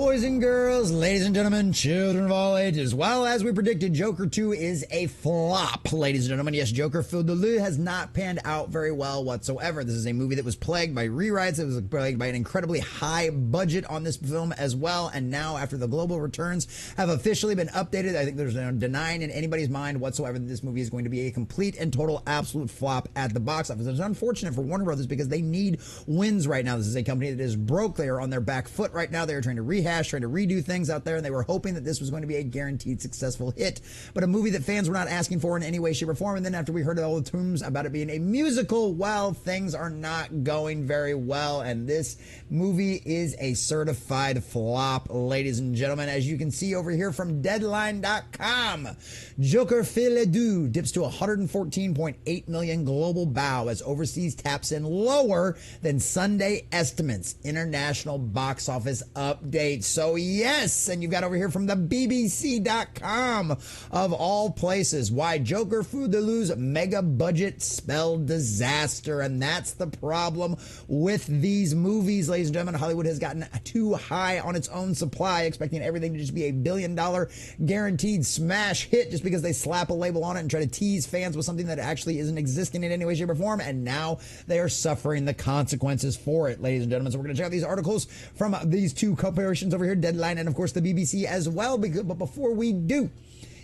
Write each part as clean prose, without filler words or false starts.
Boys and girls, ladies and gentlemen, children of all ages, well, as we predicted, Joker 2 is a flop, ladies and gentlemen. Yes, Joker Folie has not panned out very well whatsoever. This is a movie that was plagued by rewrites. It was plagued by an incredibly high budget on this film as well, and now, after the global returns have officially been updated, I think there's no denying in anybody's mind whatsoever that this movie is going to be a complete and total absolute flop at the box office. It's unfortunate for Warner Brothers because they need wins right now. This is a company that is broke. They are on their back foot right now. They are trying to rehash, trying to redo things out there, and they were hoping that this was going to be a guaranteed successful hit, but a movie that fans were not asking for in any way, shape, or form. And then after we heard all the terms about it being a musical, well, things are not going very well, and this movie is a certified flop, ladies and gentlemen. As you can see over here from Deadline.com, Joker Folie dips to 114.8 million global bow as overseas taps in lower than Sunday estimates. International box office update. So yes, and you've got over here from the BBC.com of all places, why Joker Foodeloo's mega budget spelled disaster. And that's the problem with these movies, ladies and gentlemen. Hollywood has gotten too high on its own supply, expecting everything to just be a billion-dollar guaranteed smash hit just because they slap a label on it and try to tease fans with something that actually isn't existing in any way, shape, or form. And now they are suffering the consequences for it, ladies and gentlemen. So we're going to check out these articles from these two corporations over here, Deadline and, of course, the BBC as well. But before we do,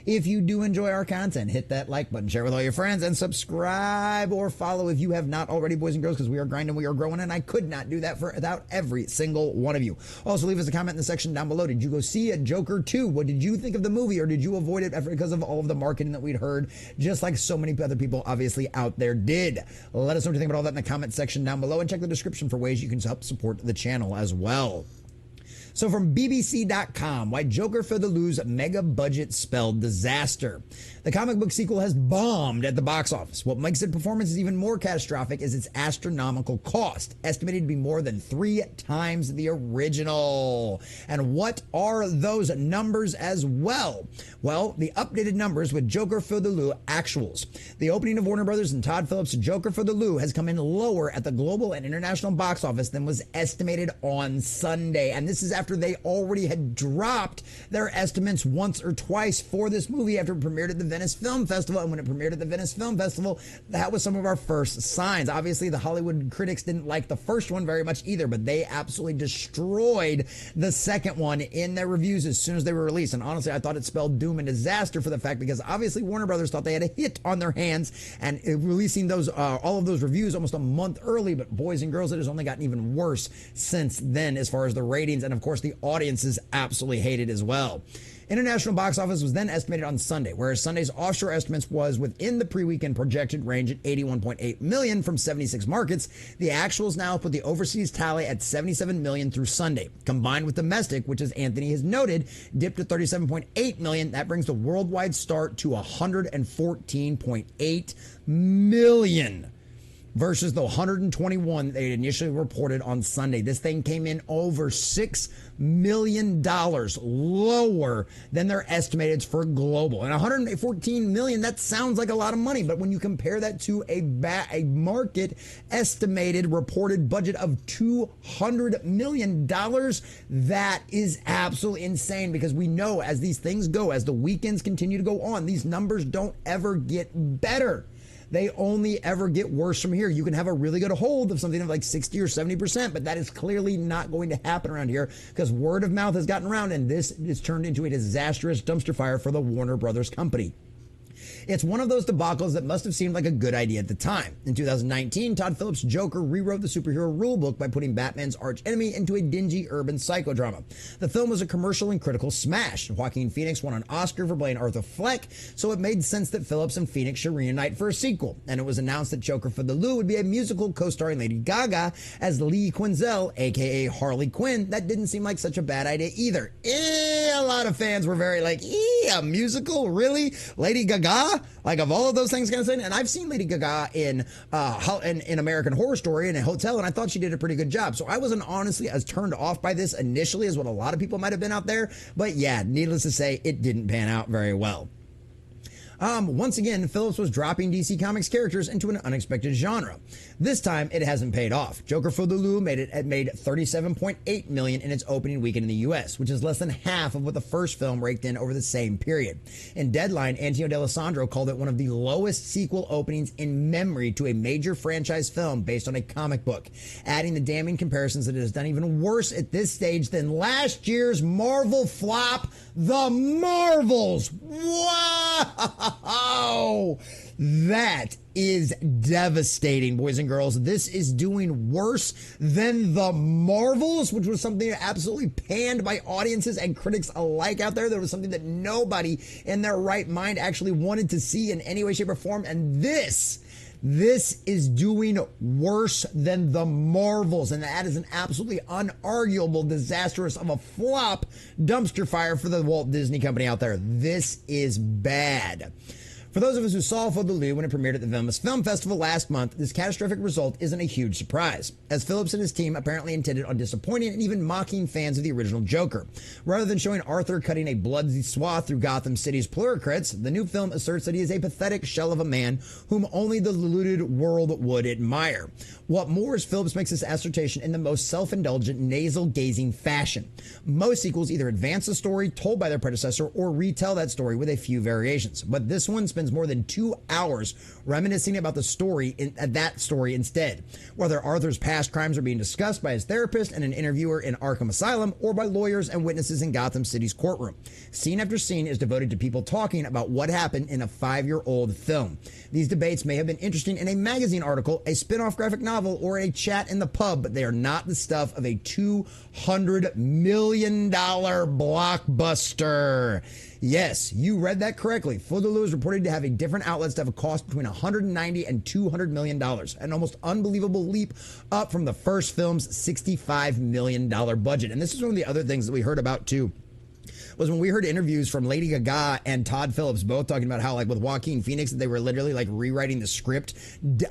if you do enjoy our content, hit that like button, share with all your friends, and subscribe or follow if you have not already, boys and girls, because we are grinding, we are growing, and I could not do that without every single one of you. Also, leave us a comment in the section down below. Did you go see a Joker 2? What did you think of the movie, or did you avoid it because of all of the marketing that we'd heard, just like so many other people obviously out there did? Let us know what you think about all that in the comment section down below, and check the description for ways you can help support the channel as well. So from BBC.com, why Joker Fodeloo's mega budget spelled disaster. The comic book sequel has bombed at the box office. What makes its performance even more catastrophic is its astronomical cost, estimated to be more than 3 times the original. And what are those numbers as well? Well, the updated numbers with Joker Fodeloo actuals. The opening of Warner Brothers and Todd Phillips' Joker Fodeloo has come in lower at the global and international box office than was estimated on Sunday. And this is after they already had dropped their estimates once or twice for this movie after it premiered at the Venice Film Festival. And when it premiered at the Venice Film Festival, that was some of our first signs. Obviously, the Hollywood critics didn't like the first one very much either, but they absolutely destroyed the second one in their reviews as soon as they were released. And honestly, I thought it spelled doom and disaster for the fact because obviously Warner Brothers thought they had a hit on their hands and releasing those all of those reviews almost a month early. But boys and girls, it has only gotten even worse since then as far as the ratings, and of course the audiences absolutely hate it as well. International box office was then estimated on Sunday, whereas Sunday's offshore estimates was within the pre-weekend projected range at 81.8 million from 76 markets. The actuals now put the overseas tally at 77 million through Sunday. Combined with domestic, which as Anthony has noted, dipped to 37.8 million. That brings the worldwide start to 114.8 million. Versus the 121 they initially reported on Sunday. This thing came in over $6 million lower than their estimated for global. And 114 million, that sounds like a lot of money, but when you compare that to a market estimated reported budget of $200 million, that is absolutely insane, because we know as these things go, as the weekends continue to go on, these numbers don't ever get better. They only ever get worse from here. You can have a really good hold of something of like 60 or 70%, but that is clearly not going to happen around here because word of mouth has gotten around, and this is turned into a disastrous dumpster fire for the Warner Brothers company. It's one of those debacles that must have seemed like a good idea at the time. In 2019, Todd Phillips' Joker rewrote the superhero rulebook by putting Batman's archenemy into a dingy urban psychodrama. The film was a commercial and critical smash. Joaquin Phoenix won an Oscar for playing Arthur Fleck, so it made sense that Phillips and Phoenix should reunite for a sequel. And it was announced that Joker Fodeloo would be a musical co-starring Lady Gaga as Lee Quinzel, aka Harley Quinn. That didn't seem like such a bad idea either. A lot of fans were very like, a musical? Really? Lady Gaga? Like, of all of those things kind of thing. And I've seen Lady Gaga in American Horror Story in a hotel, and I thought she did a pretty good job. So I wasn't honestly as turned off by this initially as what a lot of people might have been out there. But yeah, needless to say, it didn't pan out very well. Once again, Phillips was dropping DC Comics characters into an unexpected genre. This time, it hasn't paid off. Joker Folie made $37.8 million in its opening weekend in the U.S., which is less than half of what the first film raked in over the same period. In Deadline, Antonio D'Alessandro called it one of the lowest sequel openings in memory to a major franchise film based on a comic book, adding the damning comparisons that it has done even worse at this stage than last year's Marvel flop, The Marvels. Wow! That is devastating, boys and girls. This is doing worse than The Marvels, which was something absolutely panned by audiences and critics alike out there. There was something that nobody in their right mind actually wanted to see in any way, shape, or form. And this is doing worse than The Marvels, and that is an absolutely unarguable, disastrous of a flop dumpster fire for the Walt Disney Company out there. This is bad. For those of us who saw Folie when it premiered at the Venice Film Festival last month, this catastrophic result isn't a huge surprise, as Phillips and his team apparently intended on disappointing and even mocking fans of the original Joker. Rather than showing Arthur cutting a bloody swath through Gotham City's plutocrats, the new film asserts that he is a pathetic shell of a man whom only the deluded world would admire. What more is, Phillips makes this assertion in the most self-indulgent, nasal-gazing fashion. Most sequels either advance a story told by their predecessor or retell that story with a few variations, but this one spends more than 2 hours reminiscing about the story that story instead. Whether Arthur's past crimes are being discussed by his therapist and an interviewer in Arkham Asylum, or by lawyers and witnesses in Gotham City's courtroom. Scene after scene is devoted to people talking about what happened in a 5-year-old film. These debates may have been interesting in a magazine article, a spin-off graphic novel, or a chat in the pub, but they are not the stuff of a $200 million blockbuster. Yes, you read that correctly. Folie is reported to have a different outlets to have a cost between $190 and $200 million, an almost unbelievable leap up from the first film's $65 million budget. And this is one of the other things that we heard about too, was when we heard interviews from Lady Gaga and Todd Phillips both talking about how, like, with Joaquin Phoenix, they were literally like rewriting the script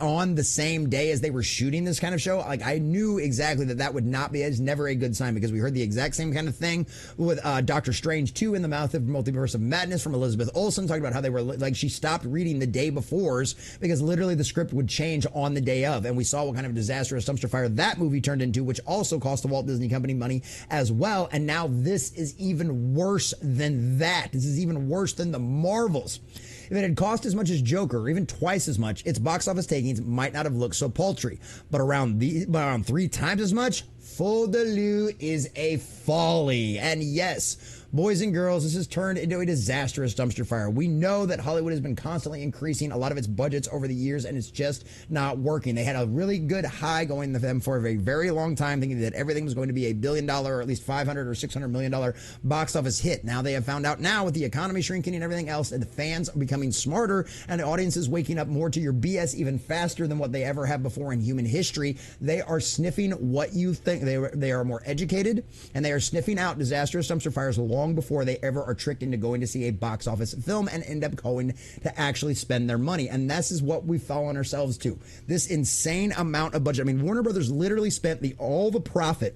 on the same day as they were shooting this kind of show. Like, I knew exactly that would not be, it's never a good sign, because we heard the exact same kind of thing with Doctor Strange 2 in the Mouth of Multiverse of Madness from Elizabeth Olsen, talking about how they were like, she stopped reading the day befores because literally the script would change on the day of. And we saw what kind of disastrous dumpster fire that movie turned into, which also cost the Walt Disney Company money as well. And now this is even worse than that. This is even worse than The Marvels. If it had cost as much as Joker, or even twice as much, its box office takings might not have looked so paltry. But around 3 times as much, Folie is a folly. And yes, boys and girls, this has turned into a disastrous dumpster fire. We know that Hollywood has been constantly increasing a lot of its budgets over the years, and it's just not working. They had a really good high going to them for a very long time, thinking that everything was going to be a $1 billion or at least $500 or $600 million box office hit. Now they have found out now, with the economy shrinking and everything else, that the fans are becoming smarter and the audience is waking up more to your BS even faster than what they ever have before in human history. They are sniffing what you think. They are more educated, and they are sniffing out disastrous dumpster fires long before they ever are tricked into going to see a box office film and end up going to actually spend their money. And this is what we've fallen ourselves to. This insane amount of budget. I mean, Warner Brothers literally spent all the profit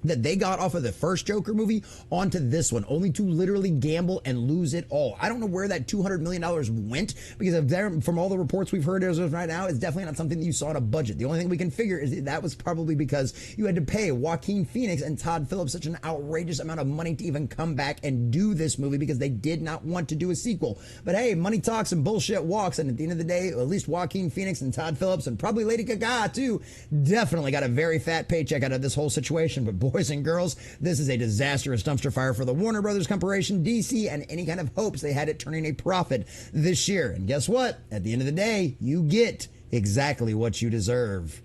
that they got off of the first Joker movie onto this one, only to literally gamble and lose it all. I don't know where that $200 million went, because from all the reports we've heard as of right now, it's definitely not something that you saw in a budget. The only thing we can figure is that was probably because you had to pay Joaquin Phoenix and Todd Phillips such an outrageous amount of money to even come back and do this movie, because they did not want to do a sequel. But hey, money talks and bullshit walks, and at the end of the day, at least Joaquin Phoenix and Todd Phillips, and probably Lady Gaga too, definitely got a very fat paycheck out of this whole situation. But boys and girls, this is a disastrous dumpster fire for the Warner Brothers Corporation, DC, and any kind of hopes they had it turning a profit this year. And guess what? At the end of the day, you get exactly what you deserve.